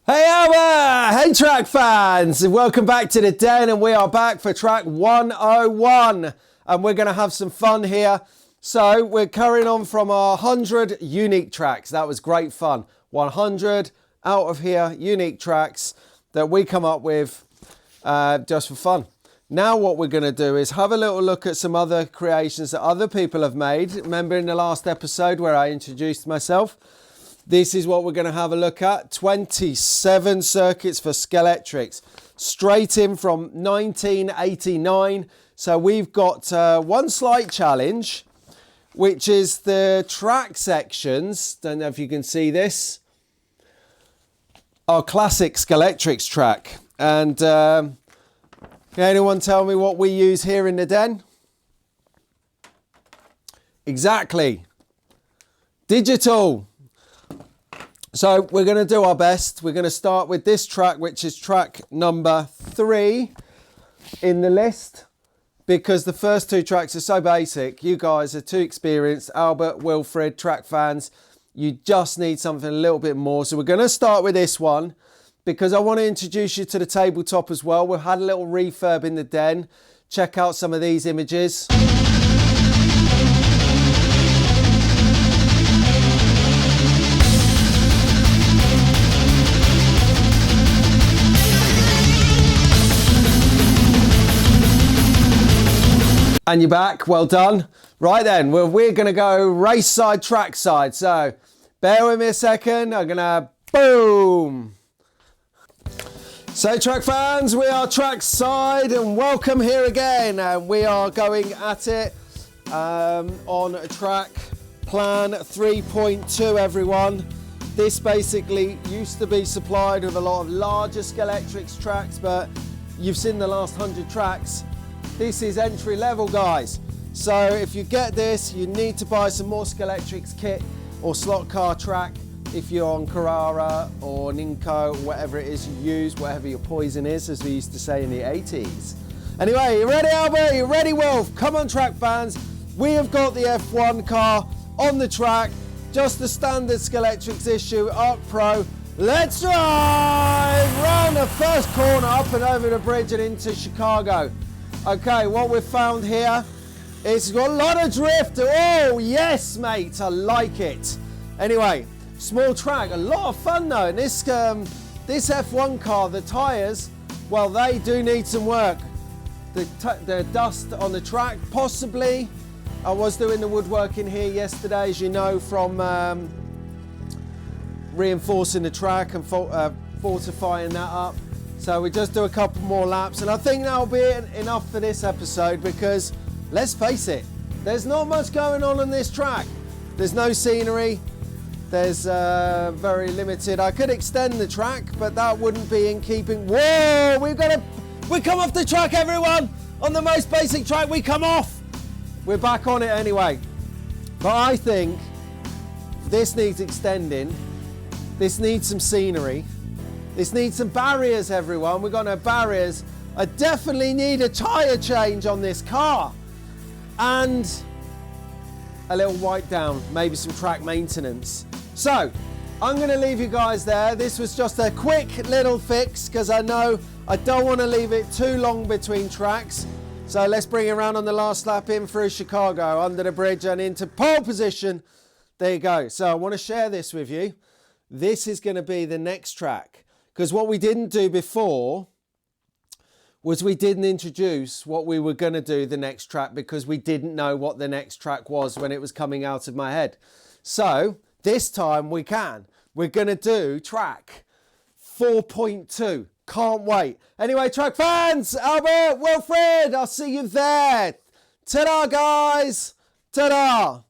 Hey Albert! Hey track fans! Welcome back to the den, and we are back for track 101, and we're going to have some fun here. So we're carrying on from our 100 unique tracks. That was great fun. 100 out of here unique tracks that we come up with just for fun. Now what we're going to do is have a little look at some other creations that other people have made. Remember in the last episode where I introduced myself? This is what we're going to have a look at. 27 circuits for Scalextric, straight in from 1989. So we've got one slight challenge, which is the track sections. Don't know if you can see this. Our classic Scalextric track. And can anyone tell me what we use here in the den? Exactly. Digital. So we're going to do our best. We're going to start with this track, which is track number 3 in the list, because the first 2 tracks are so basic. You guys are too experienced. Albert, Wilfred, track fans. You just need something a little bit more. So we're going to start with this one because I want to introduce you to the tabletop as well. We've had a little refurb in the den. Check out some of these images. And you're back, well done. Right then, we're going to go race side, track side. So bear with me a second, I'm going to boom. So track fans, we are track side and welcome here again. And we are going at it on track plan 3.2, everyone. This basically used to be supplied with a lot of larger Scalextric tracks, but you've seen the last 100 tracks. This is entry level, guys. So if you get this, you need to buy some more Scalextric kit or slot car track if you're on Carrara or Ninko, whatever it is you use, whatever your poison is, as we used to say in the 80s. Anyway, you ready, Albert? You ready, Wilf? Come on, track fans. We have got the F1 car on the track, just the standard Scalextric issue, Arc Pro. Let's drive round the first corner, up and over the bridge and into Chicago. Okay, what we've found here is it's got a lot of drift. Oh, yes, mate, I like it. Anyway, small track, a lot of fun though. And this F1 car, the tyres, well, they do need some work. The dust on the track, possibly. I was doing the woodworking here yesterday, as you know, from reinforcing the track and fortifying that up. So we just do a couple more laps, and I think that'll be enough for this episode because, let's face it, there's not much going on this track. There's no scenery, there's very limited. I could extend the track, but that wouldn't be in keeping. Whoa, we come off the track, everyone! On the most basic track, we come off! We're back on it anyway. But I think this needs extending, this needs some scenery. This needs some barriers, everyone. We've got no barriers. I definitely need a tyre change on this car. And a little wipe down, maybe some track maintenance. So, I'm going to leave you guys there. This was just a quick little fix because I know I don't want to leave it too long between tracks. So let's bring it around on the last lap in through Chicago, under the bridge and into pole position. There you go. So I want to share this with you. This is going to be the next track. Because what we didn't do before was we didn't introduce what we were going to do the next track because we didn't know what the next track was when it was coming out of my head. So this time we can. We're going to do track 4.2. Can't wait. Anyway, track fans, Albert, Wilfred, I'll see you there. Ta-da, guys. Ta-da.